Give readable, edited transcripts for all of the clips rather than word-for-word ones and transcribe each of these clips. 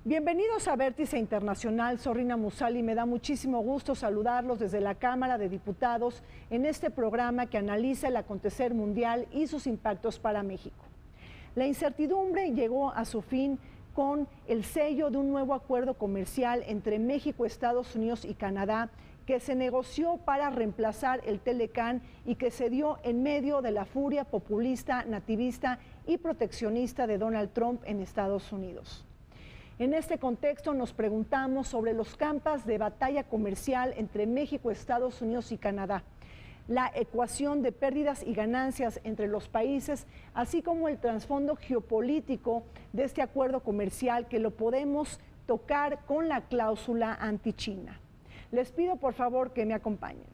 Bienvenidos a Vértice Internacional, soy Rina Musali y me da muchísimo gusto saludarlos desde la Cámara de Diputados en este programa que analiza el acontecer mundial y sus impactos para México. La incertidumbre llegó a su fin con el sello de un nuevo acuerdo comercial entre México, Estados Unidos y Canadá que se negoció para reemplazar el Telecán y que se dio en medio de la furia populista, nativista y proteccionista de Donald Trump en Estados Unidos. En este contexto nos preguntamos sobre los campos de batalla comercial entre México, Estados Unidos y Canadá, la ecuación de pérdidas y ganancias entre los países, así como el trasfondo geopolítico de este acuerdo comercial que lo podemos tocar con la cláusula anti-China. Les pido por favor que me acompañen.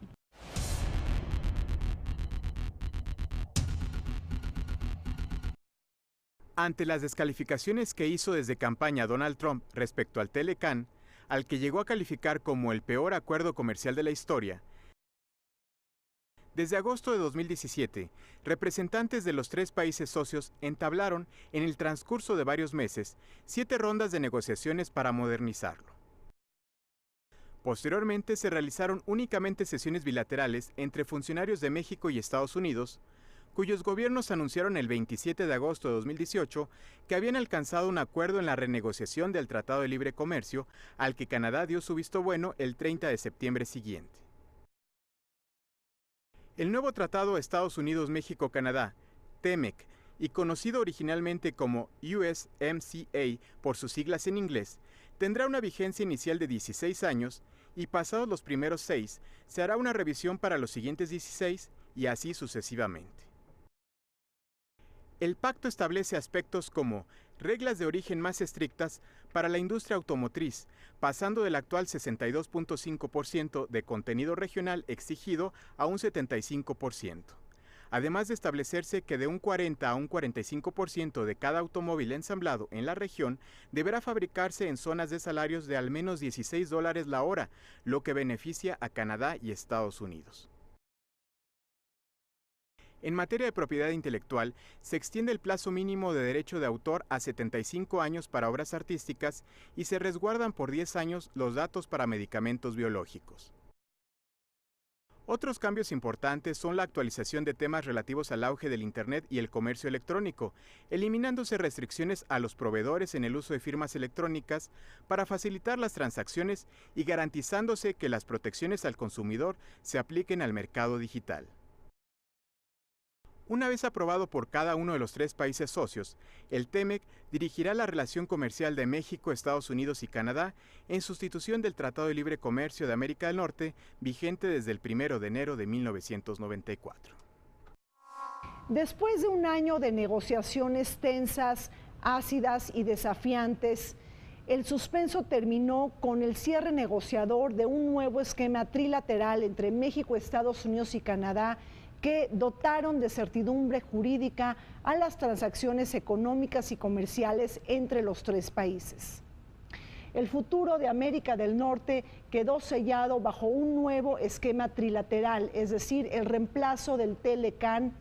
Ante las descalificaciones que hizo desde campaña Donald Trump respecto al Telecán, al que llegó a calificar como el peor acuerdo comercial de la historia, desde agosto de 2017, representantes de los tres países socios entablaron, en el transcurso de varios meses, 7 rondas de negociaciones para modernizarlo. Posteriormente se realizaron únicamente sesiones bilaterales entre funcionarios de México y Estados Unidos, cuyos gobiernos anunciaron el 27 de agosto de 2018 que habían alcanzado un acuerdo en la renegociación del Tratado de Libre Comercio, al que Canadá dio su visto bueno el 30 de septiembre siguiente. El nuevo Tratado Estados Unidos-México-Canadá, TEMEC, y conocido originalmente como USMCA por sus siglas en inglés, tendrá una vigencia inicial de 16 años y pasados los primeros 6, se hará una revisión para los siguientes 16 y así sucesivamente. El pacto establece aspectos como reglas de origen más estrictas para la industria automotriz, pasando del actual 62.5% de contenido regional exigido a un 75%. Además de establecerse que de un 40 a un 45% de cada automóvil ensamblado en la región deberá fabricarse en zonas de salarios de al menos $16 la hora, lo que beneficia a Canadá y Estados Unidos. En materia de propiedad intelectual, se extiende el plazo mínimo de derecho de autor a 75 años para obras artísticas y se resguardan por 10 años los datos para medicamentos biológicos. Otros cambios importantes son la actualización de temas relativos al auge del Internet y el comercio electrónico, eliminándose restricciones a los proveedores en el uso de firmas electrónicas para facilitar las transacciones y garantizándose que las protecciones al consumidor se apliquen al mercado digital. Una vez aprobado por cada uno de los 3 países socios, el TEMEC dirigirá la relación comercial de México, Estados Unidos y Canadá en sustitución del Tratado de Libre Comercio de América del Norte, vigente desde el 1 de enero de 1994. Después de un año de negociaciones tensas, ácidas y desafiantes, el suspenso terminó con el cierre negociador de un nuevo esquema trilateral entre México, Estados Unidos y Canadá, que dotaron de certidumbre jurídica a las transacciones económicas y comerciales entre los 3 países. El futuro de América del Norte quedó sellado bajo un nuevo esquema trilateral, es decir, el reemplazo del Telecán,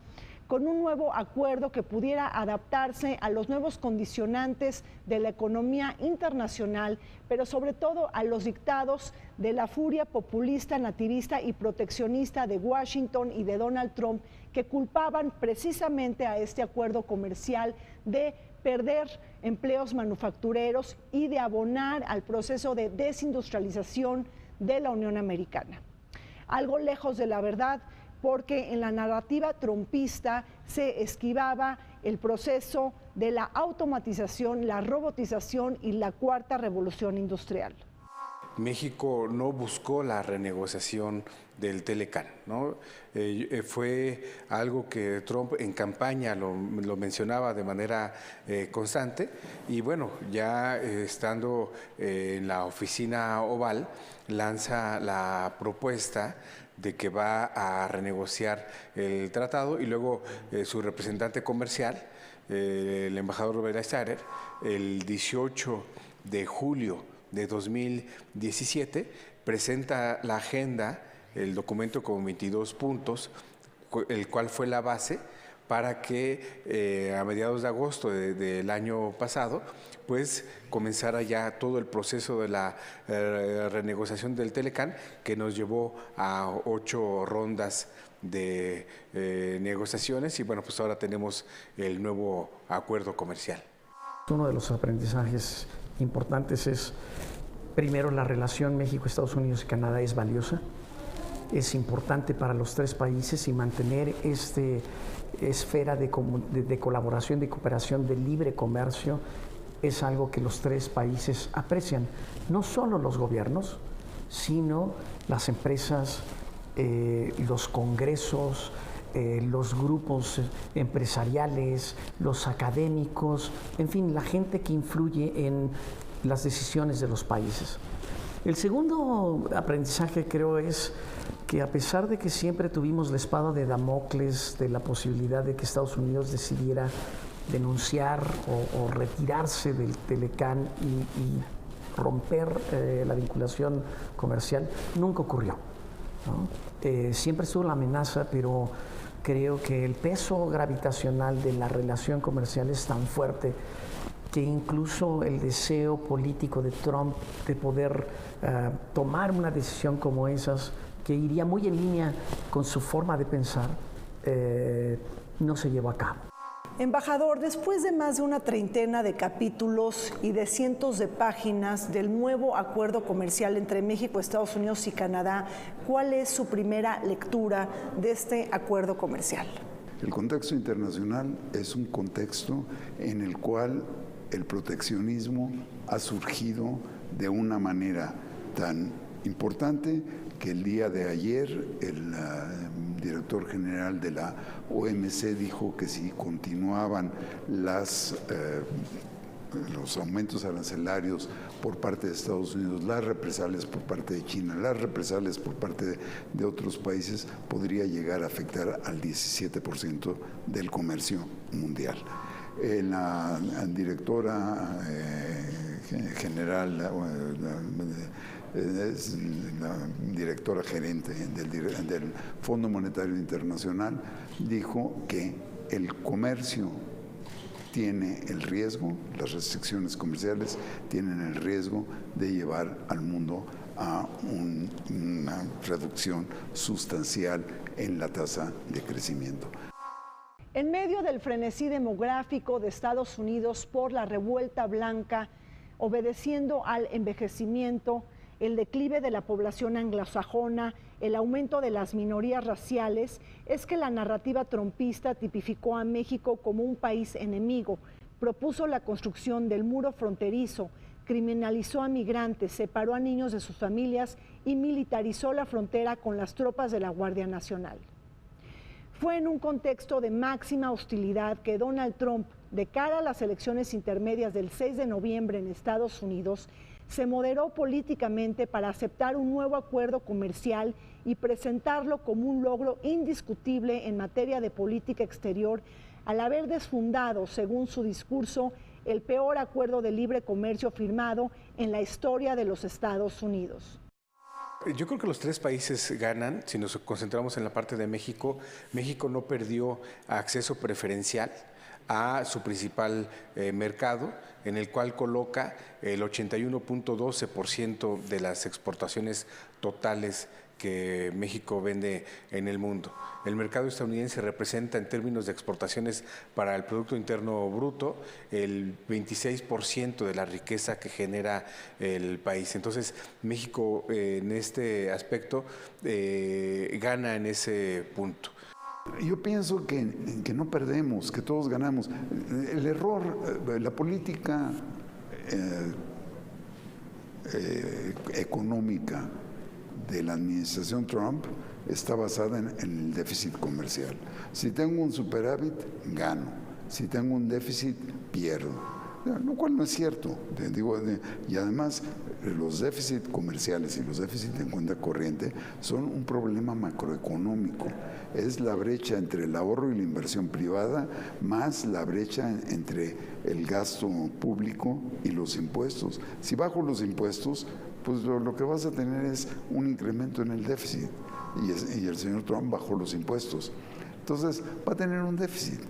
con un nuevo acuerdo que pudiera adaptarse a los nuevos condicionantes de la economía internacional, pero sobre todo a los dictados de la furia populista, nativista y proteccionista de Washington y de Donald Trump, que culpaban precisamente a este acuerdo comercial de perder empleos manufactureros y de abonar al proceso de desindustrialización de la Unión Americana. Algo lejos de la verdad, porque en la narrativa trumpista se esquivaba el proceso de la automatización, la robotización y la cuarta revolución industrial. México no buscó la renegociación del Telecán, ¿no? Fue algo que Trump en campaña lo mencionaba de manera constante y bueno, ya estando en la oficina Oval, lanza la propuesta de que va a renegociar el tratado y luego su representante comercial, el embajador Robert Steyer, el 18 de julio de 2017 presenta la agenda, el documento con 22 puntos, el cual fue la base para que a mediados de agosto del año pasado, pues comenzara ya todo el proceso de la renegociación del Telecán, que nos llevó a 8 rondas de negociaciones, y bueno, pues ahora tenemos el nuevo acuerdo comercial. Uno de los aprendizajes importantes es, primero, la relación México, Estados Unidos y Canadá es valiosa, es importante para los 3 países, y mantener esta esfera de colaboración, de cooperación, de libre comercio es algo que los 3 países aprecian, no solo los gobiernos, sino las empresas, los congresos, los grupos empresariales, los académicos, en fin, la gente que influye en las decisiones de los países. El segundo aprendizaje, creo, es que a pesar de que siempre tuvimos la espada de Damocles de la posibilidad de que Estados Unidos decidiera denunciar o retirarse del Telecán y romper la vinculación comercial, nunca ocurrió, ¿no? Siempre estuvo la amenaza, pero creo que el peso gravitacional de la relación comercial es tan fuerte que incluso el deseo político de Trump de poder tomar una decisión como esas, que iría muy en línea con su forma de pensar, no se llevó a cabo. Embajador, después de más de una treintena de capítulos y de cientos de páginas del nuevo acuerdo comercial entre México, Estados Unidos y Canadá, ¿cuál es su primera lectura de este acuerdo comercial? El contexto internacional es un contexto en el cual el proteccionismo ha surgido de una manera tan importante que el día de ayer el director general de la OMC dijo que si continuaban los aumentos arancelarios por parte de Estados Unidos, las represalias por parte de China, las represalias por parte de otros países, podría llegar a afectar al 17% del comercio mundial. La directora general, es la directora gerente del Fondo Monetario Internacional, dijo que el comercio tiene el riesgo, las restricciones comerciales tienen el riesgo de llevar al mundo a una reducción sustancial en la tasa de crecimiento. En medio del frenesí demográfico de Estados Unidos por la revuelta blanca, obedeciendo al envejecimiento, el declive de la población anglosajona, el aumento de las minorías raciales, es que la narrativa trumpista tipificó a México como un país enemigo, propuso la construcción del muro fronterizo, criminalizó a migrantes, separó a niños de sus familias y militarizó la frontera con las tropas de la Guardia Nacional. Fue en un contexto de máxima hostilidad que Donald Trump, de cara a las elecciones intermedias del 6 de noviembre en Estados Unidos, se moderó políticamente para aceptar un nuevo acuerdo comercial y presentarlo como un logro indiscutible en materia de política exterior, al haber desfundado, según su discurso, el peor acuerdo de libre comercio firmado en la historia de los Estados Unidos. Yo creo que los 3 países ganan. Si nos concentramos en la parte de México, México no perdió acceso preferencial a su principal mercado, en el cual coloca el 81.12% de las exportaciones totales que México vende en el mundo. El mercado estadounidense representa en términos de exportaciones para el Producto Interno Bruto el 26% de la riqueza que genera el país. Entonces, México en este aspecto gana en ese punto. Yo pienso que no perdemos, que todos ganamos. El error, la política económica de la administración Trump está basada en el déficit comercial. Si tengo un superávit, gano. Si tengo un déficit, pierdo. Lo cual no es cierto. Y además, los déficits comerciales y los déficits en cuenta corriente son un problema macroeconómico. Es la brecha entre el ahorro y la inversión privada, más la brecha entre el gasto público y los impuestos. Si bajo los impuestos, pues lo que vas a tener es un incremento en el déficit. Y el señor Trump bajó los impuestos. Entonces va a tener un déficit.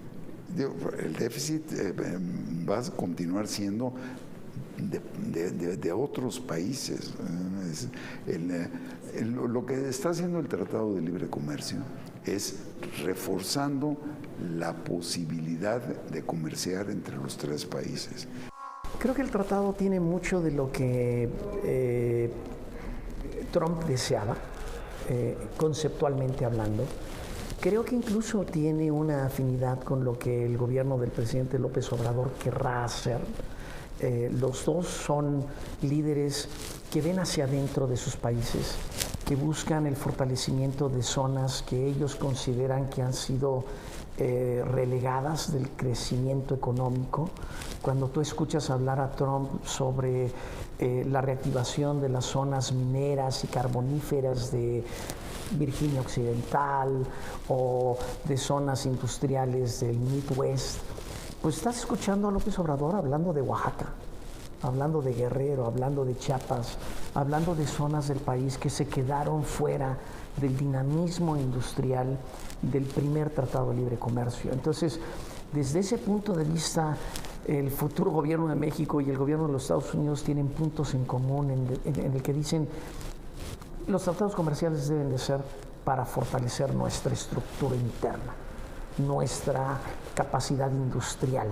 El déficit va a continuar siendo de otros países. Lo que está haciendo el Tratado de Libre Comercio es reforzando la posibilidad de comerciar entre los tres países. Creo que el tratado tiene mucho de lo que Trump deseaba, conceptualmente hablando. Creo que incluso tiene una afinidad con lo que el gobierno del presidente López Obrador querrá hacer. Los dos son líderes que ven hacia adentro de sus países, que buscan el fortalecimiento de zonas que ellos consideran que han sido relegadas del crecimiento económico. Cuando tú escuchas hablar a Trump sobre la reactivación de las zonas mineras y carboníferas de Virginia Occidental o de zonas industriales del Midwest, pues estás escuchando a López Obrador hablando de Oaxaca, hablando de Guerrero, hablando de Chiapas, hablando de zonas del país que se quedaron fuera del dinamismo industrial del primer Tratado de Libre Comercio. Entonces, desde ese punto de vista, el futuro gobierno de México y el gobierno de los Estados Unidos tienen puntos en común en el que dicen los tratados comerciales deben de ser para fortalecer nuestra estructura interna, nuestra capacidad industrial.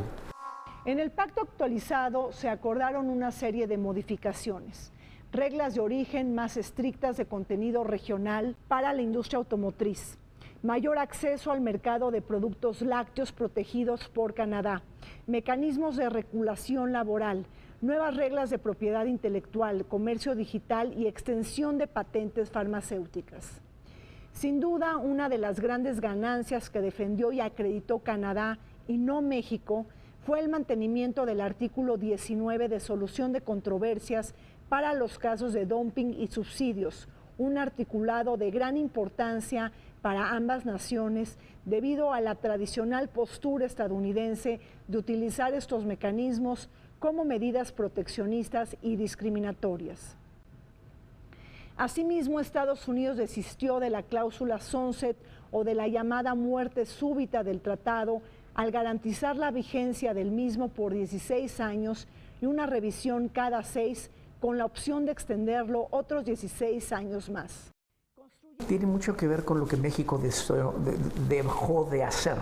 En el pacto actualizado se acordaron una serie de modificaciones, reglas de origen más estrictas de contenido regional para la industria automotriz, mayor acceso al mercado de productos lácteos protegidos por Canadá, mecanismos de regulación laboral, nuevas reglas de propiedad intelectual, comercio digital y extensión de patentes farmacéuticas. Sin duda, una de las grandes ganancias que defendió y acreditó Canadá y no México fue el mantenimiento del artículo 19 de solución de controversias para los casos de dumping y subsidios, un articulado de gran importancia para ambas naciones debido a la tradicional postura estadounidense de utilizar estos mecanismos como medidas proteccionistas y discriminatorias. Asimismo, Estados Unidos desistió de la cláusula sunset o de la llamada muerte súbita del tratado al garantizar la vigencia del mismo por 16 años y una revisión cada 6 con la opción de extenderlo otros 16 años más. Tiene mucho que ver con lo que México dejó de hacer.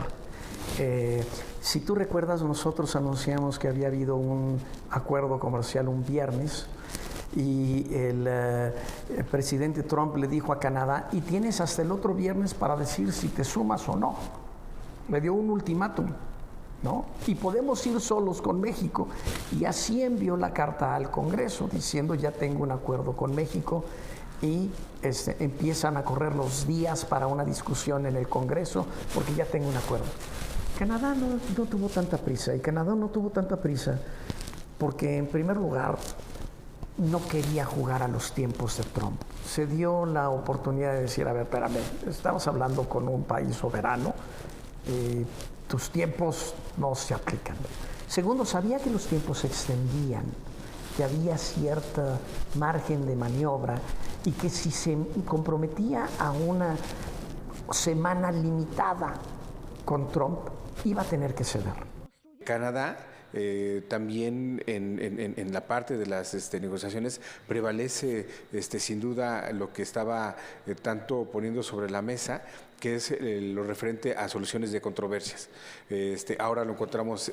Si tú recuerdas, nosotros anunciamos que había habido un acuerdo comercial un viernes y el presidente Trump le dijo a Canadá, y tienes hasta el otro viernes para decir si te sumas o no. Le dio un ultimátum, ¿no? Y podemos ir solos con México. Y así envió la carta al Congreso diciendo ya tengo un acuerdo con México y empiezan a correr los días para una discusión en el Congreso porque ya tengo un acuerdo. Canadá no tuvo tanta prisa, y Canadá no tuvo tanta prisa porque, en primer lugar, no quería jugar a los tiempos de Trump. Se dio la oportunidad de decir, a ver, espérame, estamos hablando con un país soberano, tus tiempos no se aplican. Segundo, sabía que los tiempos se extendían, que había cierto margen de maniobra y que si se comprometía a una semana limitada con Trump, iba a tener que ceder. Canadá también en la parte de las negociaciones prevalece sin duda lo que estaba tanto poniendo sobre la mesa, que es lo referente a soluciones de controversias. Ahora lo encontramos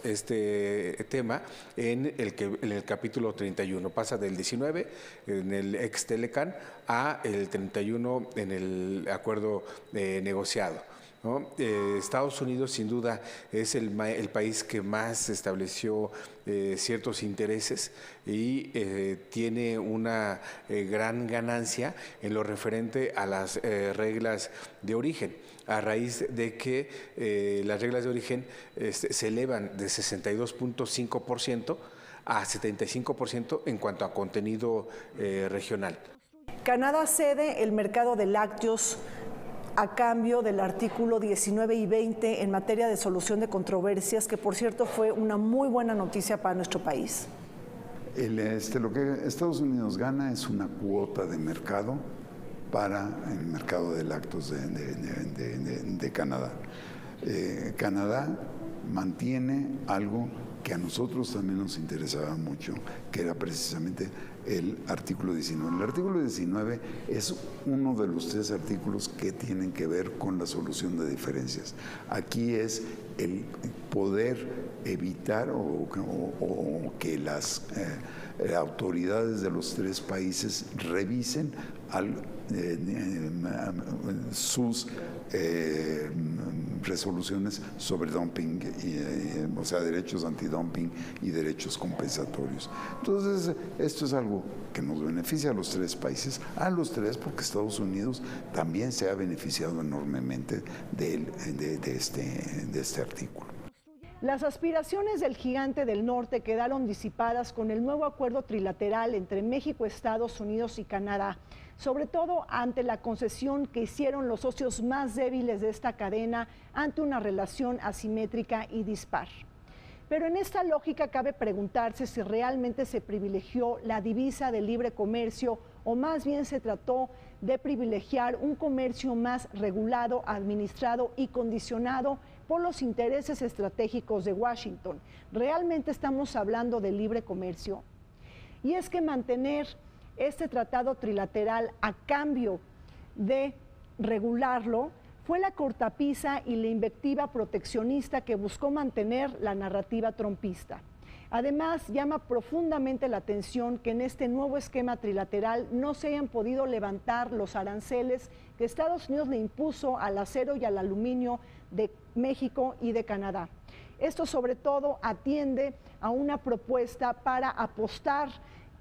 tema en el capítulo 31, pasa del 19 en el ex Telecan a el 31 en el acuerdo negociado, ¿no? Estados Unidos sin duda es el país que más estableció ciertos intereses y tiene una gran ganancia en lo referente a las reglas de origen, a raíz de que las reglas de origen se elevan de 62.5% a 75% en cuanto a contenido regional. Canadá cede el mercado de lácteos a cambio del artículo 19 y 20 en materia de solución de controversias, que por cierto fue una muy buena noticia para nuestro país. Lo que Estados Unidos gana es una cuota de mercado para el mercado de lácteos de Canadá. Canadá mantiene algo que a nosotros también nos interesaba mucho, que era precisamente el artículo 19. El artículo 19 es uno de los 3 artículos que tienen que ver con la solución de diferencias. Aquí es el poder evitar o que las autoridades de los 3 países revisen sus resoluciones sobre dumping, o sea, derechos antidumping y derechos compensatorios. Entonces, esto es algo que nos beneficia a los 3 países, a los 3 porque Estados Unidos también se ha beneficiado enormemente de este artículo. Las aspiraciones del gigante del norte quedaron disipadas con el nuevo acuerdo trilateral entre México, Estados Unidos y Canadá, sobre todo ante la concesión que hicieron los socios más débiles de esta cadena ante una relación asimétrica y dispar. Pero en esta lógica cabe preguntarse si realmente se privilegió la divisa de libre comercio o más bien se trató de privilegiar un comercio más regulado, administrado y condicionado por los intereses estratégicos de Washington. ¿Realmente estamos hablando de libre comercio? Y es que mantener este tratado trilateral a cambio de regularlo fue la cortapisa y la invectiva proteccionista que buscó mantener la narrativa trumpista. Además, llama profundamente la atención que en este nuevo esquema trilateral no se hayan podido levantar los aranceles que Estados Unidos le impuso al acero y al aluminio de México y de Canadá. Esto sobre todo atiende a una propuesta para apostar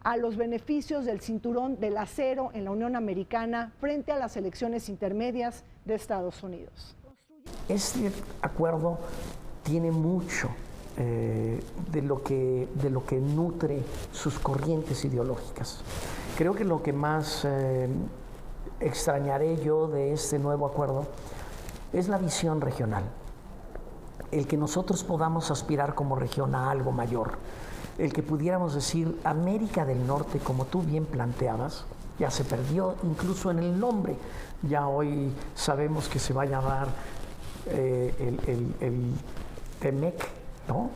a los beneficios del cinturón del acero en la Unión Americana frente a las elecciones intermedias de Estados Unidos. Este acuerdo tiene mucho de lo que nutre sus corrientes ideológicas. Creo que lo que más extrañaré yo de este nuevo acuerdo es la visión regional, el que nosotros podamos aspirar como región a algo mayor, el que pudiéramos decir América del Norte, como tú bien planteabas, ya se perdió incluso en el nombre. Ya hoy sabemos que se va a llamar el TEMEC, ¿no?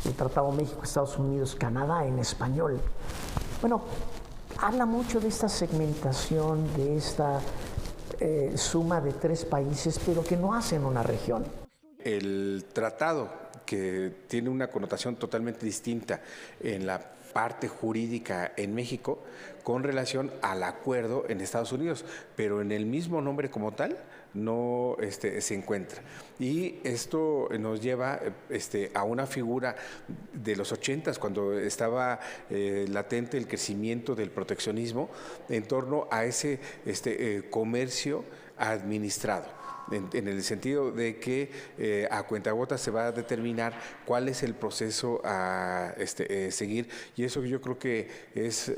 El Tratado México-Estados Unidos-Canadá en español. Bueno, habla mucho de esta segmentación, de esta suma de 3 países, pero que no hacen una región. El tratado, que tiene una connotación totalmente distinta en la parte jurídica en México con relación al acuerdo en Estados Unidos, pero en el mismo nombre como tal no se encuentra. Y esto nos lleva a una figura de los 80s, cuando estaba latente el crecimiento del proteccionismo en torno a ese comercio administrado. En el sentido de que a cuentagotas se va a determinar cuál es el proceso a seguir, y eso yo creo que es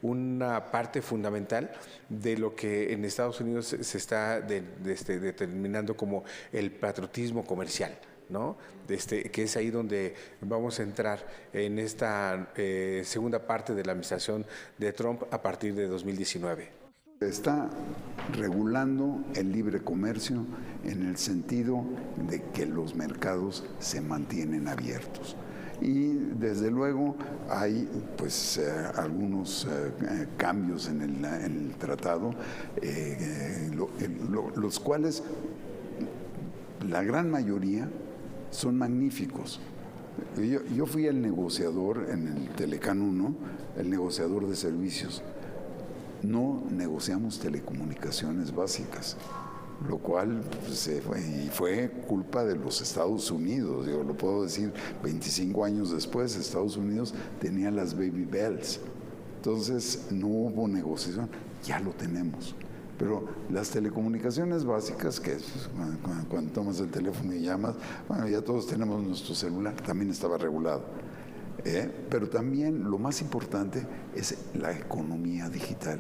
una parte fundamental de lo que en Estados Unidos se está determinando como el patriotismo comercial, ¿no? Que es ahí donde vamos a entrar en esta segunda parte de la administración de Trump a partir de 2019. Está regulando el libre comercio en el sentido de que los mercados se mantienen abiertos. Y desde luego hay pues algunos cambios en el tratado, los cuales la gran mayoría son magníficos. Yo fui el negociador en el Telecán 1, el negociador de servicios. No negociamos telecomunicaciones básicas, lo cual fue culpa de los Estados Unidos. Yo lo puedo decir, 25 años después, Estados Unidos tenía las baby bells. Entonces no hubo negociación, ya lo tenemos. Pero las telecomunicaciones básicas, que es cuando tomas el teléfono y llamas, bueno, ya todos tenemos nuestro celular, también estaba regulado. Pero también lo más importante es la economía digital.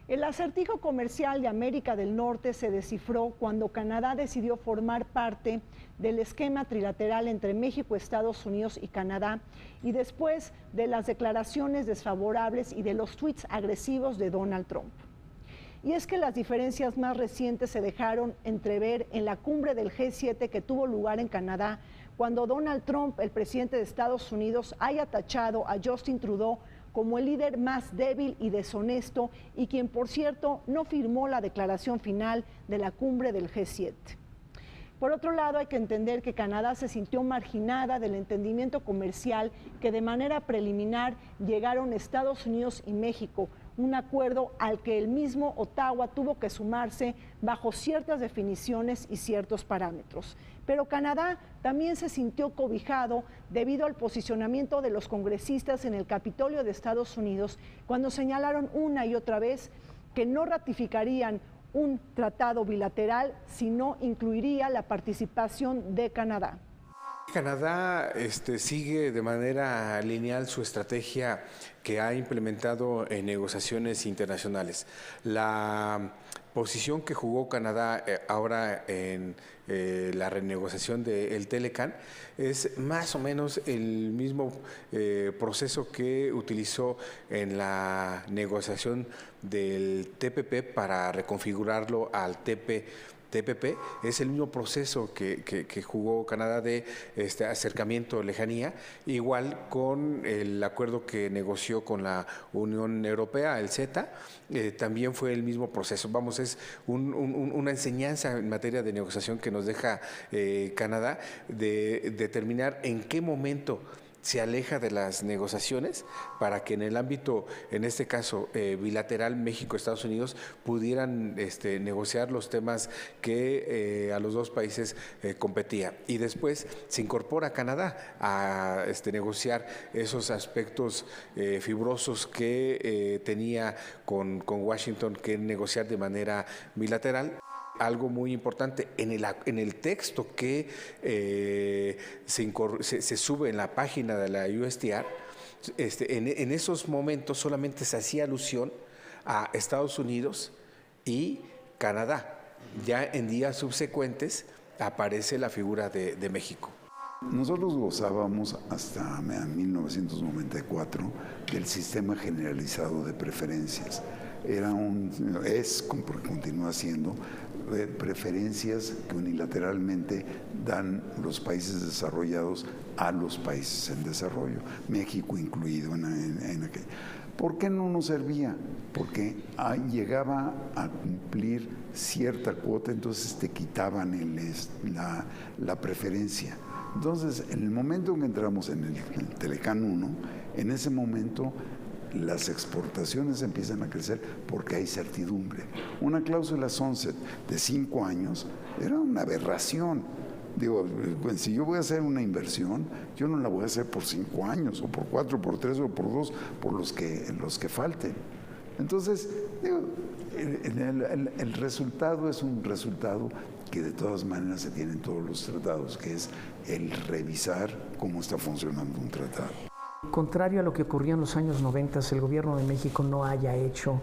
El acertijo comercial de América del Norte se descifró cuando Canadá decidió formar parte del esquema trilateral entre México, Estados Unidos y Canadá, y después de las declaraciones desfavorables y de los tweets agresivos de Donald Trump. Y es que las diferencias más recientes se dejaron entrever en la cumbre del G7 que tuvo lugar en Canadá, cuando Donald Trump, el presidente de Estados Unidos, haya tachado a Justin Trudeau como el líder más débil y deshonesto, y quien, por cierto, no firmó la declaración final de la cumbre del G7. Por otro lado, hay que entender que Canadá se sintió marginada del entendimiento comercial que de manera preliminar llegaron Estados Unidos y México, un acuerdo al que el mismo Ottawa tuvo que sumarse bajo ciertas definiciones y ciertos parámetros. Pero Canadá también se sintió cobijado debido al posicionamiento de los congresistas en el Capitolio de Estados Unidos, cuando señalaron una y otra vez que no ratificarían un tratado bilateral si no incluiría la participación de Canadá. Canadá sigue de manera lineal su estrategia que ha implementado en negociaciones internacionales. La posición que jugó Canadá ahora en la renegociación del Telecan es más o menos el mismo proceso que utilizó en la negociación del TPP para reconfigurarlo al TPP. Es el mismo proceso que jugó Canadá de acercamiento, lejanía, igual con el acuerdo que negoció con la Unión Europea, el CETA, también fue el mismo proceso. Vamos, es una enseñanza en materia de negociación que nos deja Canadá de determinar en qué momento se aleja de las negociaciones para que en el ámbito, en este caso bilateral, México-Estados Unidos pudieran negociar los temas que a los dos países competía. Y después se incorpora Canadá a negociar esos aspectos fibrosos que tenía con Washington que negociar de manera bilateral. Algo muy importante, en el texto que se sube en la página de la USTR, en esos momentos solamente se hacía alusión a Estados Unidos y Canadá. Ya en días subsecuentes aparece la figura de México. Nosotros gozábamos hasta 1994 del sistema generalizado de preferencias. Porque continúa siendo, preferencias que unilateralmente dan los países desarrollados a los países en desarrollo, México incluido en aquel. ¿Por qué no nos servía? Porque llegaba a cumplir cierta cuota, entonces te quitaban la preferencia. Entonces, en el momento en que entramos en el Telecan 1, en ese momento las exportaciones empiezan a crecer porque hay certidumbre. Una cláusula sunset de 5 años era una aberración. Digo, si yo voy a hacer una inversión, yo no la voy a hacer por 5 años, o por 4, por 3, o por 2, por los que falten. Entonces, digo, el resultado es un resultado que de todas maneras se tiene en todos los tratados, que es el revisar cómo está funcionando un tratado. Contrario a lo que ocurrió en los años 90, el gobierno de México no haya hecho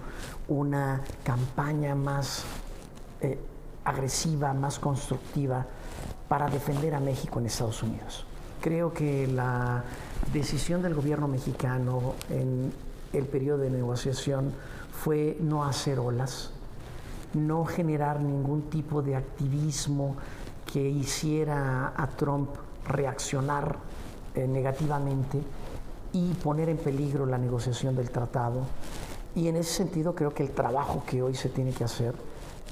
una campaña más agresiva, más constructiva para defender a México en Estados Unidos. Creo que la decisión del gobierno mexicano en el periodo de negociación fue no hacer olas, no generar ningún tipo de activismo que hiciera a Trump reaccionar negativamente y poner en peligro la negociación del tratado. Y en ese sentido creo que el trabajo que hoy se tiene que hacer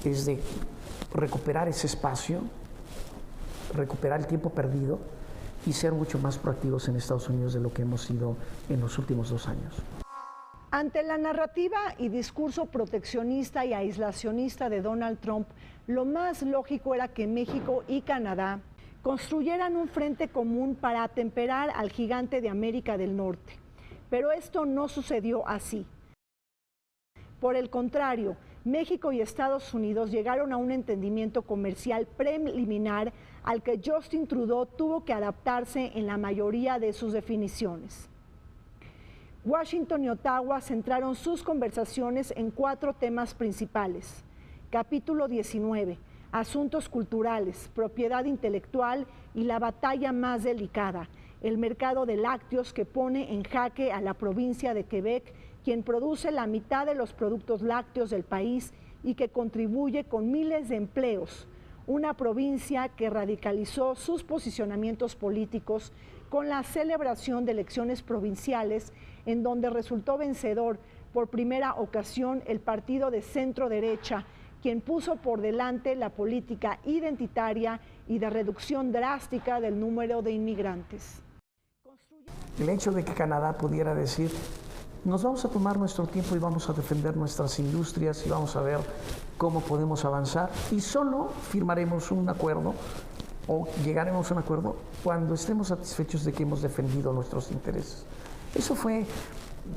es de recuperar ese espacio, recuperar el tiempo perdido y ser mucho más proactivos en Estados Unidos de lo que hemos sido en los últimos 2 años. Ante la narrativa y discurso proteccionista y aislacionista de Donald Trump, lo más lógico era que México y Canadá construyeran un frente común para atemperar al gigante de América del Norte. Pero esto no sucedió así. Por el contrario, México y Estados Unidos llegaron a un entendimiento comercial preliminar al que Justin Trudeau tuvo que adaptarse en la mayoría de sus definiciones. Washington y Ottawa centraron sus conversaciones en 4 temas principales. Capítulo 19. Asuntos culturales, propiedad intelectual y la batalla más delicada, el mercado de lácteos que pone en jaque a la provincia de Quebec, quien produce la mitad de los productos lácteos del país y que contribuye con miles de empleos. Una provincia que radicalizó sus posicionamientos políticos con la celebración de elecciones provinciales, en donde resultó vencedor por primera ocasión el partido de centro derecha, quien puso por delante la política identitaria y de reducción drástica del número de inmigrantes. El hecho de que Canadá pudiera decir, nos vamos a tomar nuestro tiempo y vamos a defender nuestras industrias y vamos a ver cómo podemos avanzar y solo firmaremos un acuerdo o llegaremos a un acuerdo cuando estemos satisfechos de que hemos defendido nuestros intereses. Eso fue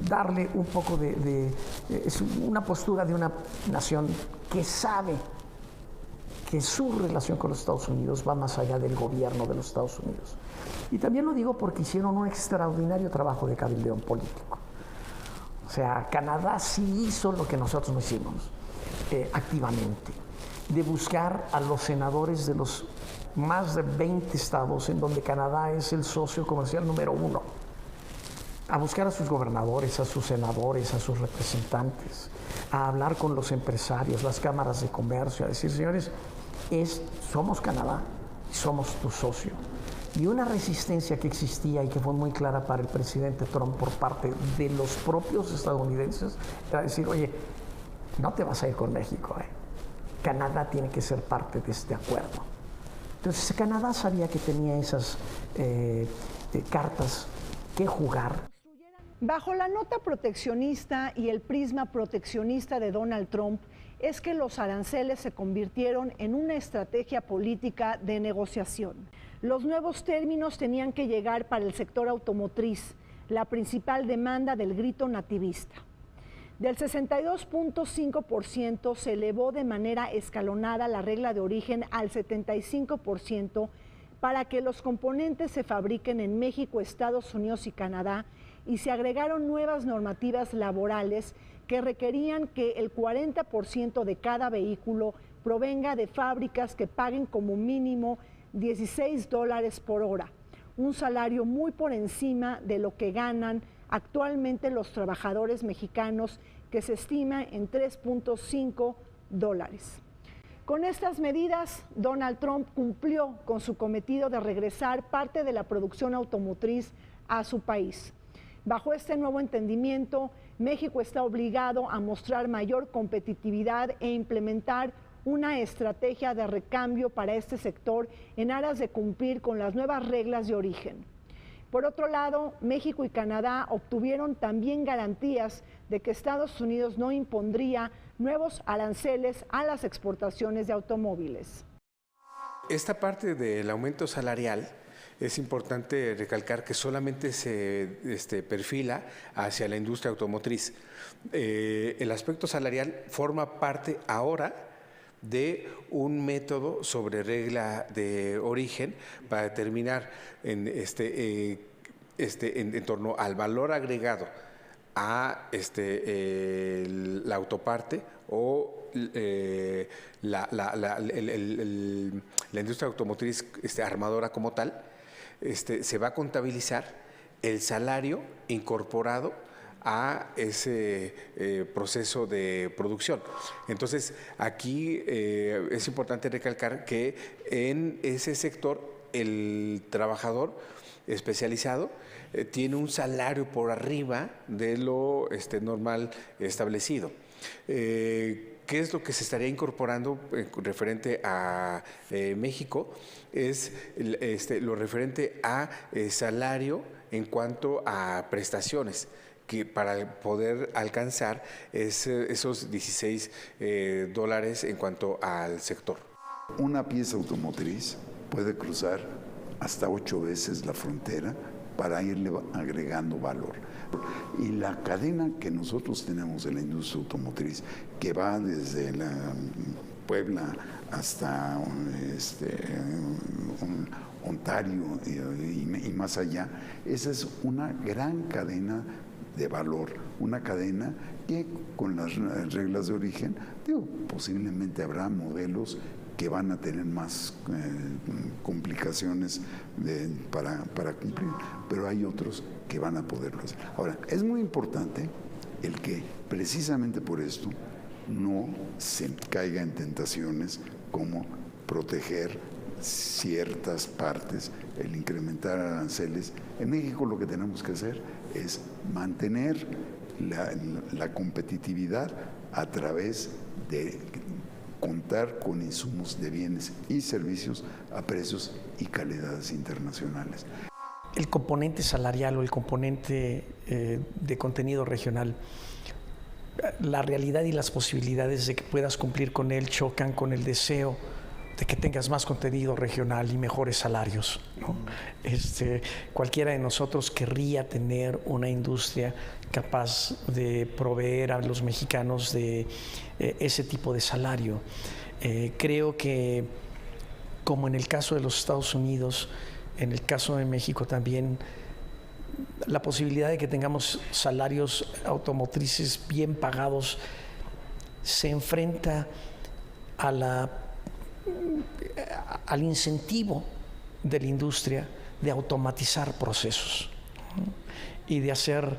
darle un poco es una postura de una nación que sabe que su relación con los Estados Unidos va más allá del gobierno de los Estados Unidos. Y también lo digo porque hicieron un extraordinario trabajo de cabildeo político. O sea, Canadá sí hizo lo que nosotros no hicimos activamente, de buscar a los senadores de los más de 20 estados en donde Canadá es el socio comercial número 1, a buscar a sus gobernadores, a sus senadores, a sus representantes, a hablar con los empresarios, las cámaras de comercio, a decir, señores, somos Canadá, somos tu socio. Y una resistencia que existía y que fue muy clara para el presidente Trump por parte de los propios estadounidenses era decir, oye, no te vas a ir con México, Canadá tiene que ser parte de este acuerdo. Entonces Canadá sabía que tenía esas cartas que jugar. Bajo la nota proteccionista y el prisma proteccionista de Donald Trump, es que los aranceles se convirtieron en una estrategia política de negociación. Los nuevos términos tenían que llegar para el sector automotriz, la principal demanda del grito nativista. Del 62.5% se elevó de manera escalonada la regla de origen al 75% para que los componentes se fabriquen en México, Estados Unidos y Canadá, y se agregaron nuevas normativas laborales que requerían que el 40% de cada vehículo provenga de fábricas que paguen como mínimo $16 por hora, un salario muy por encima de lo que ganan actualmente los trabajadores mexicanos, que se estima en $3.5. Con estas medidas, Donald Trump cumplió con su cometido de regresar parte de la producción automotriz a su país. Bajo este nuevo entendimiento, México está obligado a mostrar mayor competitividad e implementar una estrategia de recambio para este sector en aras de cumplir con las nuevas reglas de origen. Por otro lado, México y Canadá obtuvieron también garantías de que Estados Unidos no impondría nuevos aranceles a las exportaciones de automóviles. Esta parte del aumento salarial es importante recalcar que solamente se perfila hacia la industria automotriz. El aspecto salarial forma parte ahora de un método sobre regla de origen para determinar en torno al valor agregado a la autoparte o la industria automotriz armadora como tal. Se va a contabilizar el salario incorporado a ese proceso de producción. Entonces, aquí es importante recalcar que en ese sector el trabajador especializado tiene un salario por arriba de lo normal establecido. ¿Qué es lo que se estaría incorporando referente a México? Es lo referente a salario en cuanto a prestaciones, que para poder alcanzar esos $16 en cuanto al sector. Una pieza automotriz puede cruzar hasta 8 veces la frontera para irle agregando valor. Y la cadena que nosotros tenemos en la industria automotriz, que va desde la Puebla hasta Ontario y más allá, esa es una gran cadena de valor, una cadena que con las reglas de origen, posiblemente habrá modelos que van a tener más complicaciones para cumplir, pero hay otros que van a poderlo hacer. Ahora, es muy importante el que precisamente por esto no se caiga en tentaciones como proteger ciertas partes, el incrementar aranceles. En México lo que tenemos que hacer es mantener la competitividad a través de contar con insumos de bienes y servicios a precios y calidades internacionales. El componente salarial o el componente de contenido regional, la realidad y las posibilidades de que puedas cumplir con él chocan con el deseo de que tengas más contenido regional y mejores salarios, ¿no? Cualquiera de nosotros querría tener una industria capaz de proveer a los mexicanos de ese tipo de salario. Creo que, como en el caso de los Estados Unidos, en el caso de México también, la posibilidad de que tengamos salarios automotrices bien pagados se enfrenta al incentivo de la industria de automatizar procesos y de hacer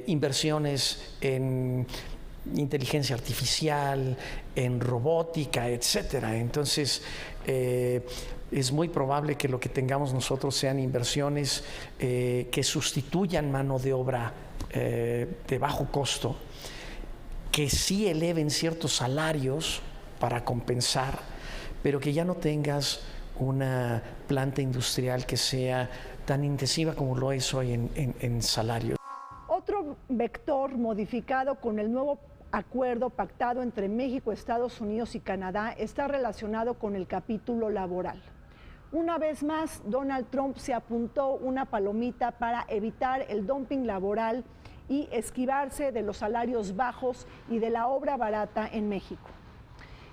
inversiones en inteligencia artificial, en robótica, etcétera. Entonces, es muy probable que lo que tengamos nosotros sean inversiones que sustituyan mano de obra de bajo costo, que sí eleven ciertos salarios para compensar, pero que ya no tengas una planta industrial que sea tan intensiva como lo es hoy en salario. Otro vector modificado con el nuevo acuerdo pactado entre México, Estados Unidos y Canadá está relacionado con el capítulo laboral. Una vez más, Donald Trump se apuntó una palomita para evitar el dumping laboral y esquivarse de los salarios bajos y de la obra barata en México.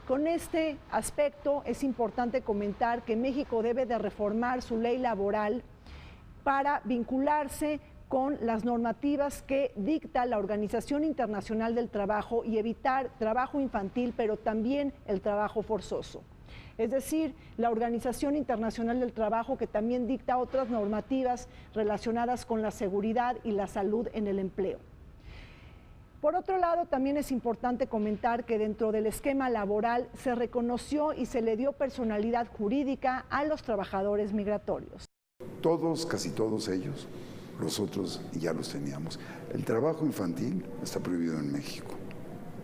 Con este aspecto es importante comentar que México debe de reformar su ley laboral para vincularse con las normativas que dicta la Organización Internacional del Trabajo y evitar trabajo infantil, pero también el trabajo forzoso. Es decir, la Organización Internacional del Trabajo que también dicta otras normativas relacionadas con la seguridad y la salud en el empleo. Por otro lado, también es importante comentar que dentro del esquema laboral se reconoció y se le dio personalidad jurídica a los trabajadores migratorios. Todos, casi todos ellos, los otros ya los teníamos. El trabajo infantil está prohibido en México.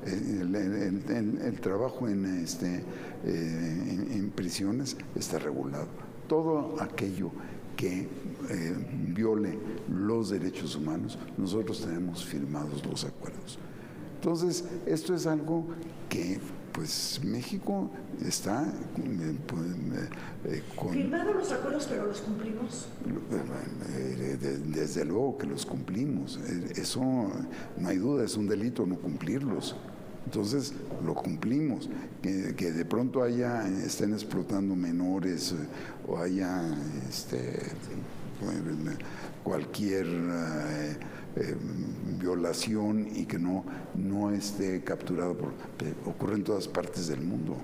El trabajo en prisiones está regulado. Todo aquello que viole los derechos humanos, nosotros tenemos firmados los acuerdos. Entonces, esto es algo que, pues, México está con... ¿Firmados los acuerdos, pero los cumplimos? Desde luego que los cumplimos. Eso, no hay duda, es un delito no cumplirlos. Entonces, lo cumplimos. Que de pronto estén explotando menores o haya cualquier violación y que no esté capturado ocurre en todas partes del mundo.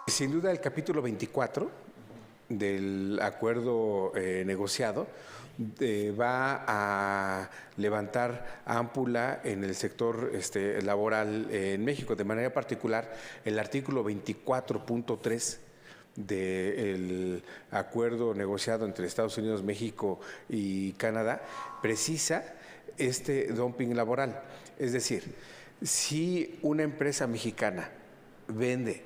Sin duda, el capítulo 24 del acuerdo negociado va a levantar ámpula en el sector laboral en México. De manera particular, el artículo 24.3 del acuerdo negociado entre Estados Unidos, México y Canadá precisa dumping laboral. Es decir, si una empresa mexicana vende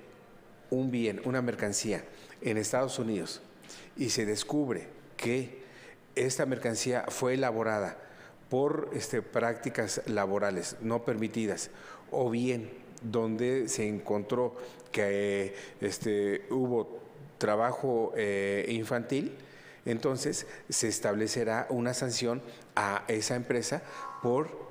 un bien, una mercancía en Estados Unidos y se descubre que esta mercancía fue elaborada por prácticas laborales no permitidas, o bien donde se encontró que hubo trabajo infantil, entonces se establecerá una sanción a esa empresa por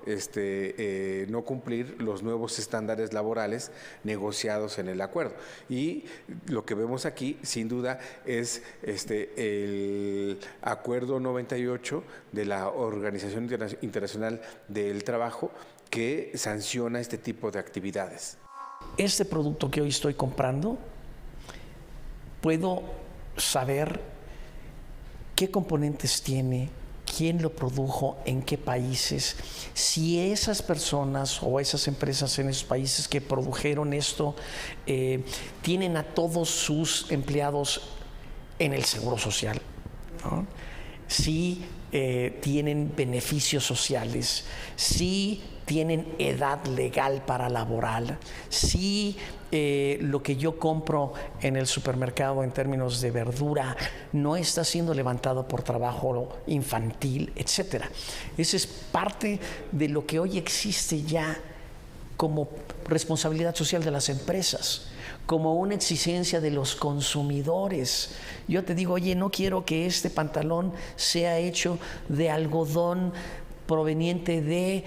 no cumplir los nuevos estándares laborales negociados en el acuerdo. Y lo que vemos aquí, sin duda, es el Acuerdo 98 de la Organización Internacional del Trabajo, que sanciona este tipo de actividades. Este producto que hoy estoy comprando, puedo saber qué componentes tiene, quién lo produjo, en qué países, si esas personas o esas empresas en esos países que produjeron esto tienen a todos sus empleados en el Seguro Social, ¿no? Si tienen beneficios sociales, si tienen edad legal para laborar, si lo que yo compro en el supermercado en términos de verdura no está siendo levantado por trabajo infantil, etcétera. Esa es parte de lo que hoy existe ya como responsabilidad social de las empresas, como una exigencia de los consumidores. Yo te digo, oye, no quiero que este pantalón sea hecho de algodón proveniente de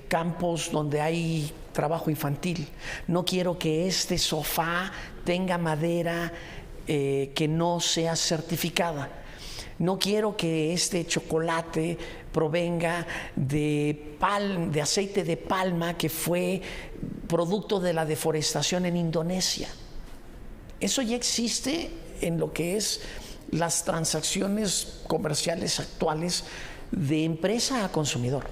campos donde hay trabajo infantil. No quiero que este sofá tenga madera que no sea certificada. No quiero que este chocolate provenga de aceite de palma que fue producto de la deforestación en Indonesia. Eso ya existe en lo que es las transacciones comerciales actuales de empresa a consumidor.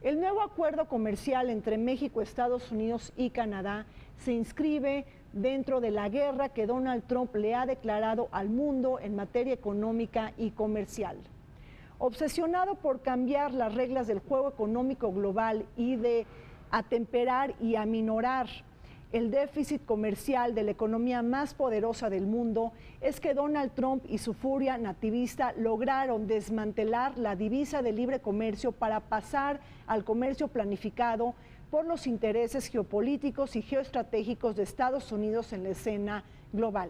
El nuevo acuerdo comercial entre México, Estados Unidos y Canadá se inscribe dentro de la guerra que Donald Trump le ha declarado al mundo en materia económica y comercial. Obsesionado por cambiar las reglas del juego económico global y de atemperar y aminorar el déficit comercial de la economía más poderosa del mundo, es que Donald Trump y su furia nativista lograron desmantelar la divisa de libre comercio para pasar al comercio planificado por los intereses geopolíticos y geoestratégicos de Estados Unidos en la escena global.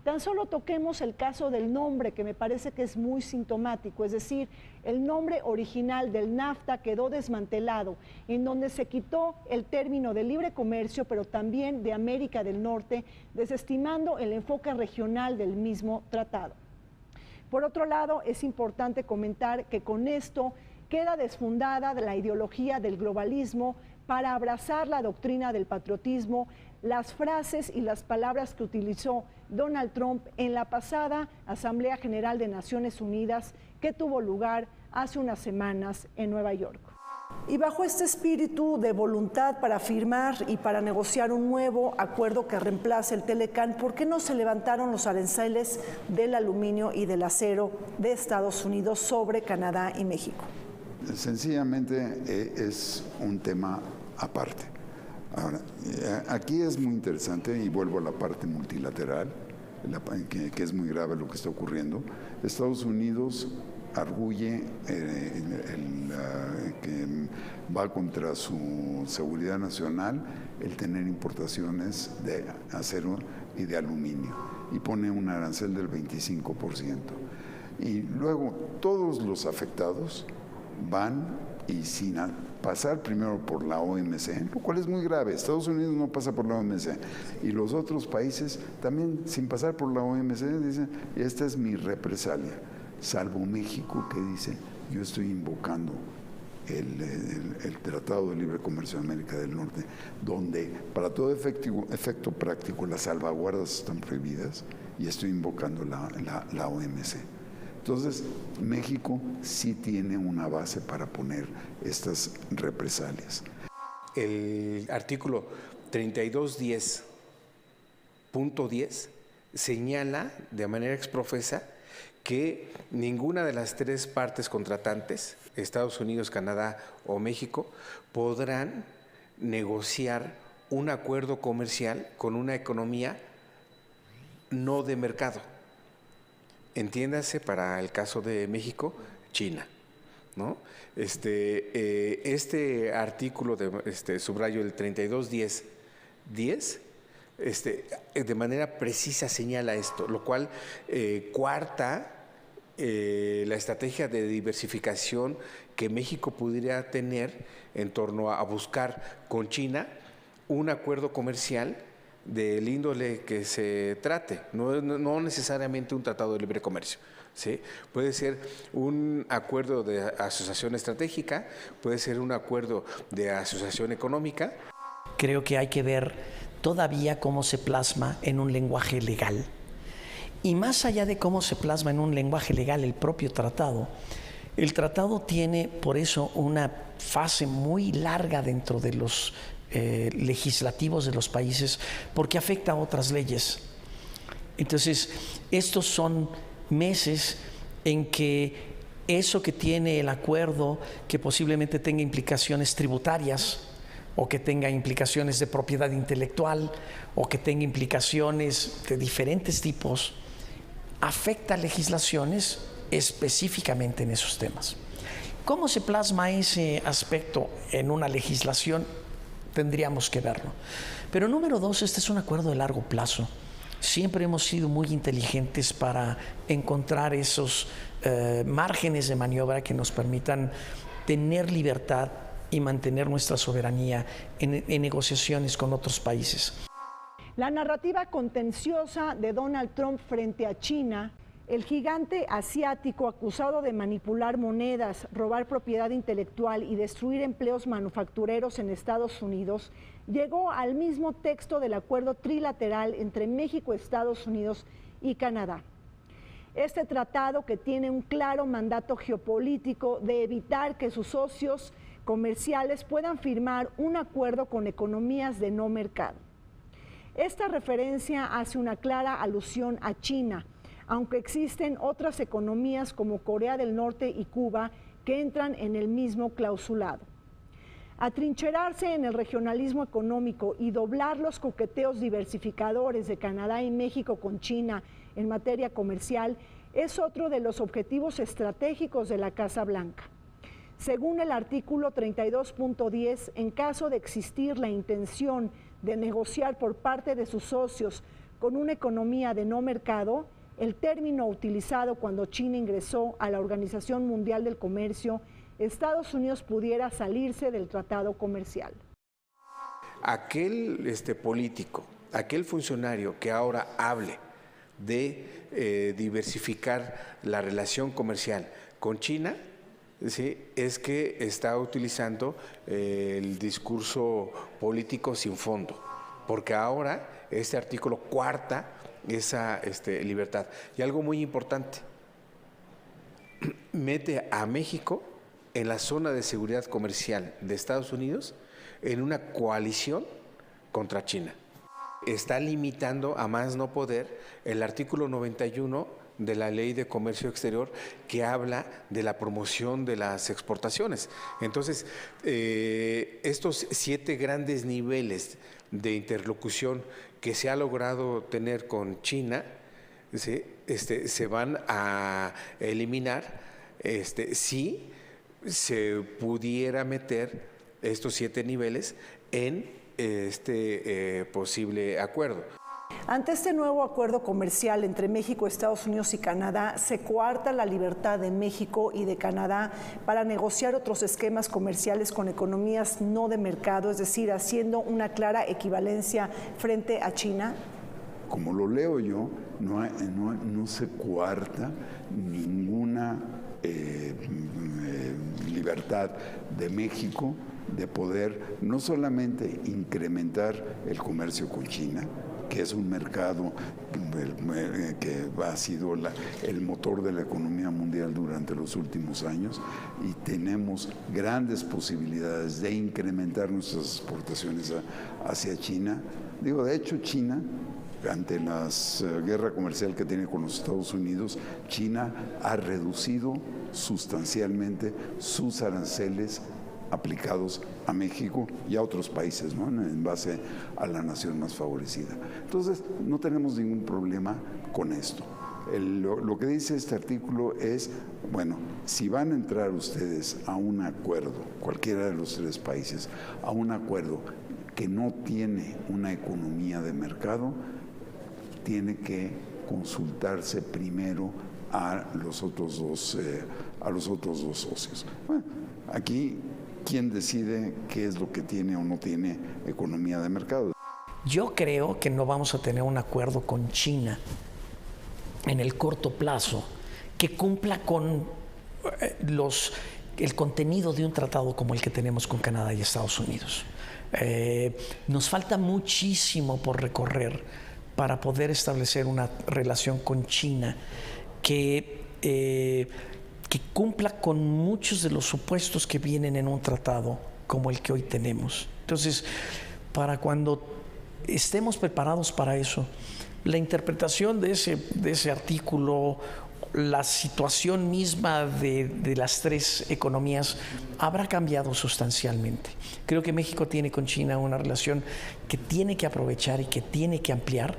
Tan solo toquemos el caso del nombre, que me parece que es muy sintomático, es decir, el nombre original del NAFTA quedó desmantelado, en donde se quitó el término de libre comercio, pero también de América del Norte, desestimando el enfoque regional del mismo tratado. Por otro lado, es importante comentar que con esto queda desfundada la ideología del globalismo para abrazar la doctrina del patriotismo, las frases y las palabras que utilizó Donald Trump en la pasada Asamblea General de Naciones Unidas que tuvo lugar hace unas semanas en Nueva York. Y bajo este espíritu de voluntad para firmar y para negociar un nuevo acuerdo que reemplace el Telecán, ¿por qué no se levantaron los aranceles del aluminio y del acero de Estados Unidos sobre Canadá y México? Sencillamente es un tema aparte. Ahora, aquí es muy interesante, y vuelvo a la parte multilateral, que es muy grave lo que está ocurriendo. Estados Unidos arguye que va contra su seguridad nacional el tener importaciones de acero y de aluminio, y pone un arancel del 25%. Y luego todos los afectados van y sin pasar primero por la OMC, lo cual es muy grave. Estados Unidos no pasa por la OMC, y los otros países también sin pasar por la OMC dicen, esta es mi represalia, salvo México, que dice, yo estoy invocando el Tratado de Libre Comercio de América del Norte, donde para todo efecto práctico las salvaguardas están prohibidas, y estoy invocando la OMC. Entonces, México sí tiene una base para poner estas represalias. El artículo 3210.10 señala de manera exprofesa que ninguna de las tres partes contratantes, Estados Unidos, Canadá o México, podrán negociar un acuerdo comercial con una economía no de mercado. Entiéndase, para el caso de México, China, ¿no? Este artículo subrayo el 32.10, de manera precisa señala esto, lo cual coarta la estrategia de diversificación que México pudiera tener en torno a buscar con China un acuerdo comercial del índole que se trate, no necesariamente un tratado de libre comercio. ¿Sí? Puede ser un acuerdo de asociación estratégica, puede ser un acuerdo de asociación económica. Creo que hay que ver todavía cómo se plasma en un lenguaje legal. Y más allá de cómo se plasma en un lenguaje legal el propio tratado, el tratado tiene por eso una fase muy larga dentro de los legislativos de los países, porque afecta a otras leyes. Entonces, estos son meses en que eso que tiene el acuerdo, que posiblemente tenga implicaciones tributarias, o que tenga implicaciones de propiedad intelectual, o que tenga implicaciones de diferentes tipos, afecta legislaciones específicamente en esos temas. ¿Cómo se plasma ese aspecto en una legislación? Tendríamos que verlo. Pero número dos, este es un acuerdo de largo plazo. Siempre hemos sido muy inteligentes para encontrar esos márgenes de maniobra que nos permitan tener libertad y mantener nuestra soberanía en negociaciones con otros países. La narrativa contenciosa de Donald Trump frente a China, el gigante asiático acusado de manipular monedas, robar propiedad intelectual y destruir empleos manufactureros en Estados Unidos, llegó al mismo texto del acuerdo trilateral entre México, Estados Unidos y Canadá. Este tratado, que tiene un claro mandato geopolítico de evitar que sus socios comerciales puedan firmar un acuerdo con economías de no mercado. Esta referencia hace una clara alusión a China, aunque existen otras economías como Corea del Norte y Cuba que entran en el mismo clausulado. Atrincherarse en el regionalismo económico y doblar los coqueteos diversificadores de Canadá y México con China en materia comercial es otro de los objetivos estratégicos de la Casa Blanca. Según el artículo 32.10, en caso de existir la intención de negociar por parte de sus socios con una economía de no mercado, el término utilizado cuando China ingresó a la Organización Mundial del Comercio, Estados Unidos pudiera salirse del tratado comercial. Aquel político, aquel funcionario que ahora hable de diversificar la relación comercial con China, ¿sí?, es que está utilizando el discurso político sin fondo, porque ahora este artículo coarta esa libertad. Y algo muy importante, mete a México en la zona de seguridad comercial de Estados Unidos en una coalición contra China. Está limitando a más no poder el artículo 91 de la Ley de Comercio Exterior, que habla de la promoción de las exportaciones. Entonces, estos 7 grandes niveles de interlocución que se ha logrado tener con China, ¿sí?, se van a eliminar si se pudiera meter estos 7 niveles en posible acuerdo. Ante este nuevo acuerdo comercial entre México, Estados Unidos y Canadá, se coarta la libertad de México y de Canadá para negociar otros esquemas comerciales con economías no de mercado, es decir, haciendo una clara equivalencia frente a China. Como lo leo yo, no se coarta ninguna libertad de México de poder no solamente incrementar el comercio con China, que es un mercado que ha sido el motor de la economía mundial durante los últimos años, y tenemos grandes posibilidades de incrementar nuestras exportaciones hacia China. De hecho, China ante la guerra comercial que tiene con los Estados Unidos, China ha reducido sustancialmente sus aranceles aplicados a México y a otros países, ¿no? En base a la nación más favorecida. Entonces, no tenemos ningún problema con esto. Lo que dice este artículo es, bueno, si van a entrar ustedes a un acuerdo, cualquiera de los tres países, a un acuerdo que no tiene una economía de mercado, tiene que consultarse primero a los otros dos socios. Bueno, aquí, ¿quién decide qué es lo que tiene o no tiene economía de mercado? Yo creo que no vamos a tener un acuerdo con China en el corto plazo que cumpla con el contenido de un tratado como el que tenemos con Canadá y Estados Unidos. Nos falta muchísimo por recorrer para poder establecer una relación con China que cumpla con muchos de los supuestos que vienen en un tratado como el que hoy tenemos. Entonces, para cuando estemos preparados para eso, la interpretación de ese artículo, la situación misma de las tres economías habrá cambiado sustancialmente. Creo que México tiene con China una relación que tiene que aprovechar y que tiene que ampliar,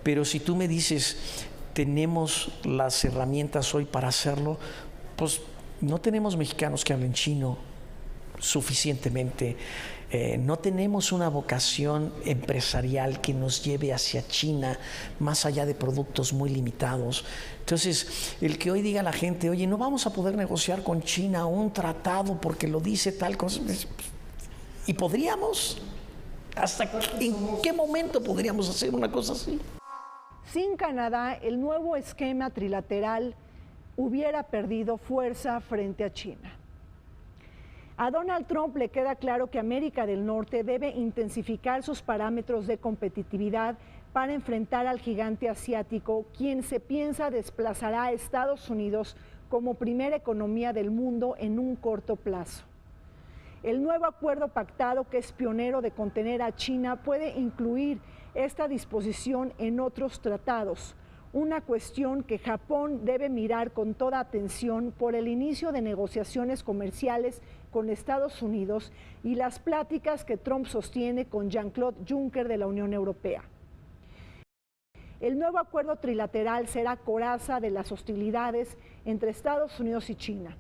pero si tú me dices, tenemos las herramientas hoy para hacerlo, pues no tenemos mexicanos que hablen chino suficientemente. No tenemos una vocación empresarial que nos lleve hacia China, más allá de productos muy limitados. Entonces, el que hoy diga a la gente, oye, no vamos a poder negociar con China un tratado porque lo dice tal cosa, ¿y podríamos? ¿En qué momento podríamos hacer una cosa así? Sin Canadá, el nuevo esquema trilateral hubiera perdido fuerza frente a China. A Donald Trump le queda claro que América del Norte debe intensificar sus parámetros de competitividad para enfrentar al gigante asiático, quien se piensa desplazará a Estados Unidos como primera economía del mundo en un corto plazo. El nuevo acuerdo pactado, que es pionero de contener a China, puede incluir esta disposición en otros tratados, una cuestión que Japón debe mirar con toda atención por el inicio de negociaciones comerciales con Estados Unidos y las pláticas que Trump sostiene con Jean-Claude Juncker de la Unión Europea. El nuevo acuerdo trilateral será coraza de las hostilidades entre Estados Unidos y China.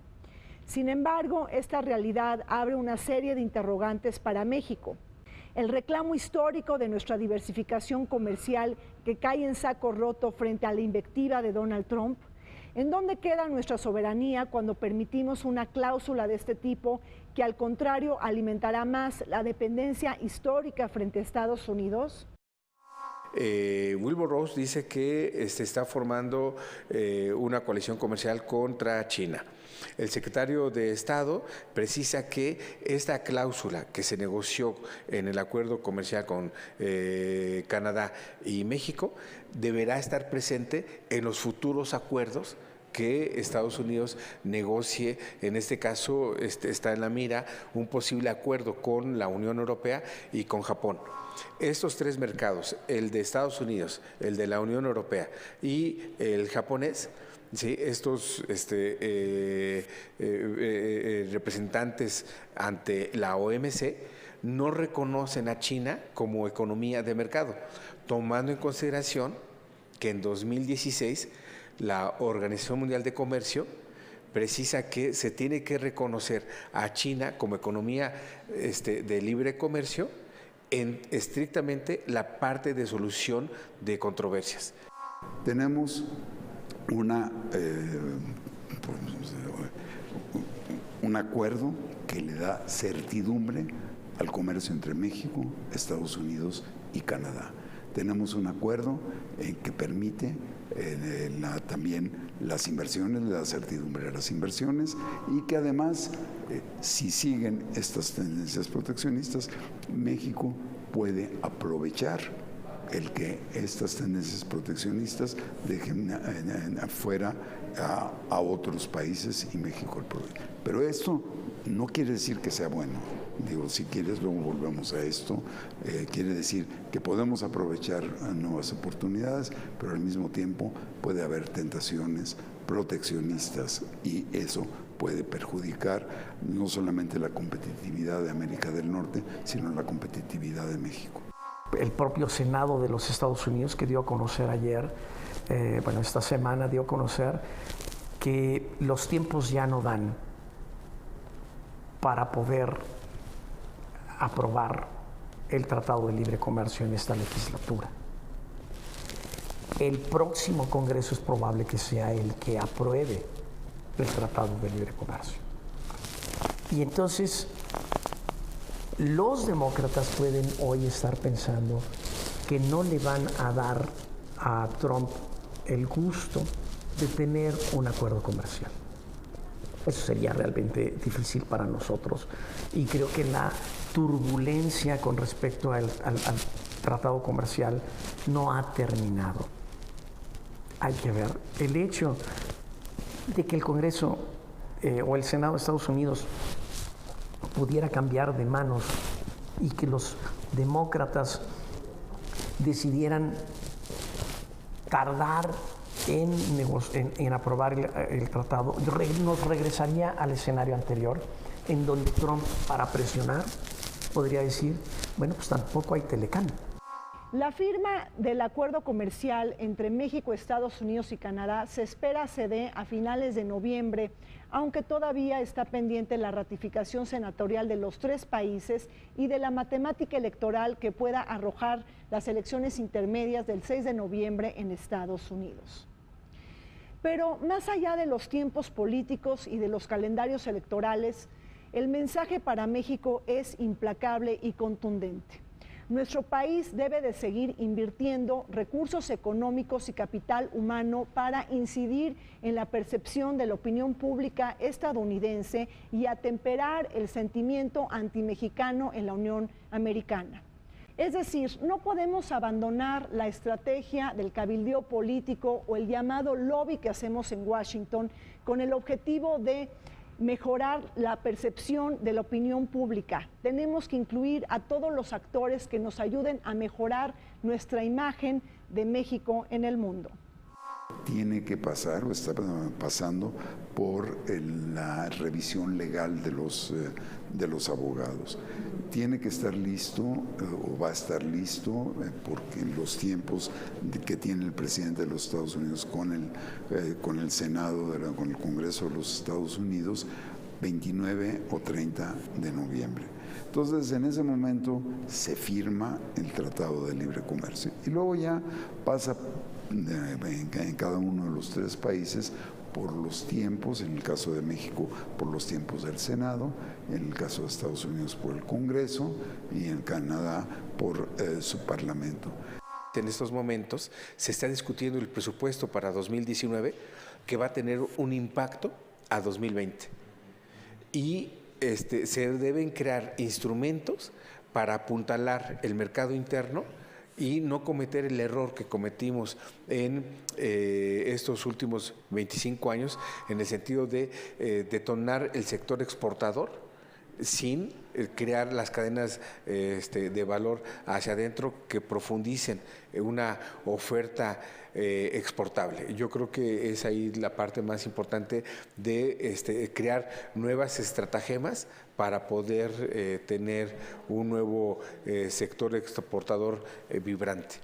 Sin embargo, esta realidad abre una serie de interrogantes para México. El reclamo histórico de nuestra diversificación comercial que cae en saco roto frente a la invectiva de Donald Trump. ¿En dónde queda nuestra soberanía cuando permitimos una cláusula de este tipo que, al contrario, alimentará más la dependencia histórica frente a Estados Unidos? Wilbur Ross dice que está formando una coalición comercial contra China. El secretario de Estado precisa que esta cláusula que se negoció en el acuerdo comercial con Canadá y México deberá estar presente en los futuros acuerdos que Estados Unidos negocie. En este caso está en la mira un posible acuerdo con la Unión Europea y con Japón. Estos tres mercados, el de Estados Unidos, el de la Unión Europea y el japonés, sí, estos representantes ante la OMC no reconocen a China como economía de mercado, tomando en consideración que en 2016 la Organización Mundial de Comercio precisa que se tiene que reconocer a China como economía de libre comercio en estrictamente la parte de solución de controversias. Tenemos un acuerdo que le da certidumbre al comercio entre México, Estados Unidos y Canadá. Tenemos un acuerdo que permite también las inversiones, le da certidumbre a las inversiones y que además, si siguen estas tendencias proteccionistas, México puede aprovechar el que estas tendencias proteccionistas dejen afuera a otros países y México el problema. Pero esto no quiere decir que sea bueno. Digo, si quieres, luego volvemos a esto. Quiere decir que podemos aprovechar nuevas oportunidades, pero al mismo tiempo puede haber tentaciones proteccionistas y eso puede perjudicar no solamente la competitividad de América del Norte, sino la competitividad de México. El propio Senado de los Estados Unidos, que dio a conocer ayer, esta semana dio a conocer que los tiempos ya no dan para poder aprobar el Tratado de Libre Comercio en esta legislatura. El próximo Congreso es probable que sea el que apruebe el Tratado de Libre Comercio. Y entonces, los demócratas pueden hoy estar pensando que no le van a dar a Trump el gusto de tener un acuerdo comercial. Eso sería realmente difícil para nosotros. Y creo que la turbulencia con respecto al tratado comercial no ha terminado. Hay que ver el hecho de que el Congreso o el Senado de Estados Unidos pudiera cambiar de manos y que los demócratas decidieran tardar en aprobar el tratado, nos regresaría al escenario anterior, en donde Trump, para presionar, podría decir, bueno, pues tampoco hay Telecán. La firma del acuerdo comercial entre México, Estados Unidos y Canadá se espera se dé a finales de noviembre, aunque todavía está pendiente la ratificación senatorial de los tres países y de la matemática electoral que pueda arrojar las elecciones intermedias del 6 de noviembre en Estados Unidos. Pero más allá de los tiempos políticos y de los calendarios electorales, el mensaje para México es implacable y contundente. Nuestro país debe de seguir invirtiendo recursos económicos y capital humano para incidir en la percepción de la opinión pública estadounidense y atemperar el sentimiento antimexicano en la Unión Americana. Es decir, no podemos abandonar la estrategia del cabildeo político o el llamado lobby que hacemos en Washington con el objetivo de mejorar la percepción de la opinión pública. Tenemos que incluir a todos los actores que nos ayuden a mejorar nuestra imagen de México en el mundo. Tiene que pasar o está pasando por la revisión legal de los abogados. Tiene que estar listo o va a estar listo porque en los tiempos que tiene el presidente de los Estados Unidos con el Senado, con el Congreso de los Estados Unidos, 29 o 30 de noviembre. Entonces, en ese momento se firma el Tratado de Libre Comercio y luego ya pasa en cada uno de los tres países por los tiempos, en el caso de México por los tiempos del Senado, en el caso de Estados Unidos por el Congreso y en Canadá por su Parlamento. En estos momentos se está discutiendo el presupuesto para 2019 que va a tener un impacto a 2020 y se deben crear instrumentos para apuntalar el mercado interno y no cometer el error que cometimos en estos últimos 25 años en el sentido de detonar el sector exportador sin crear las cadenas de valor hacia adentro que profundicen una oferta exportable. Yo creo que es ahí la parte más importante de crear nuevas estratagemas para poder tener un nuevo sector exportador vibrante.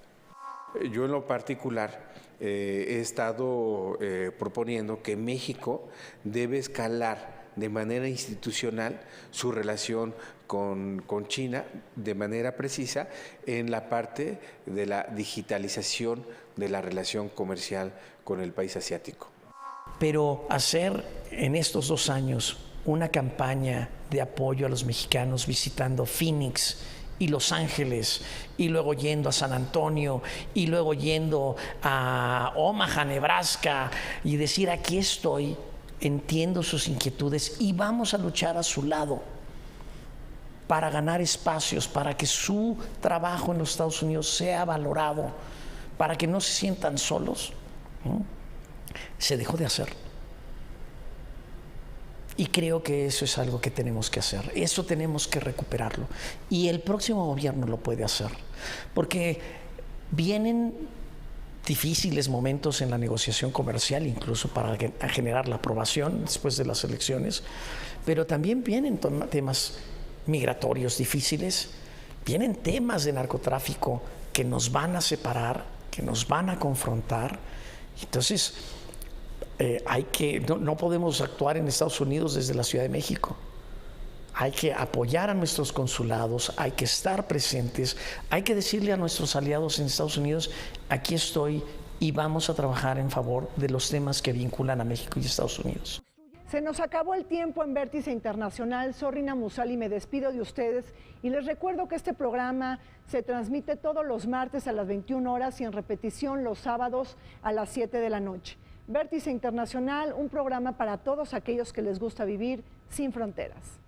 Yo en lo particular he estado proponiendo que México debe escalar de manera institucional su relación con China de manera precisa en la parte de la digitalización de la relación comercial con el país asiático. Pero hacer en estos 2 años una campaña de apoyo a los mexicanos visitando Phoenix y Los Ángeles y luego yendo a San Antonio y luego yendo a Omaha, Nebraska y decir aquí estoy, entiendo sus inquietudes y vamos a luchar a su lado para ganar espacios, para que su trabajo en los Estados Unidos sea valorado, para que no se sientan solos, se dejó de hacer. Y creo que eso es algo que tenemos que hacer, eso tenemos que recuperarlo. Y el próximo gobierno lo puede hacer, porque vienen difíciles momentos en la negociación comercial, incluso para generar la aprobación después de las elecciones, pero también vienen temas migratorios difíciles, vienen temas de narcotráfico que nos van a separar, que nos van a confrontar. Entonces, no podemos actuar en Estados Unidos desde la Ciudad de México. Hay que apoyar a nuestros consulados, hay que estar presentes, hay que decirle a nuestros aliados en Estados Unidos, aquí estoy y vamos a trabajar en favor de los temas que vinculan a México y Estados Unidos. Se nos acabó el tiempo en Vértice Internacional. Soy Rina Musali, me despido de ustedes y les recuerdo que este programa se transmite todos los martes a las 21 horas y en repetición los sábados a las 7 de la noche. Vértice Internacional, un programa para todos aquellos que les gusta vivir sin fronteras.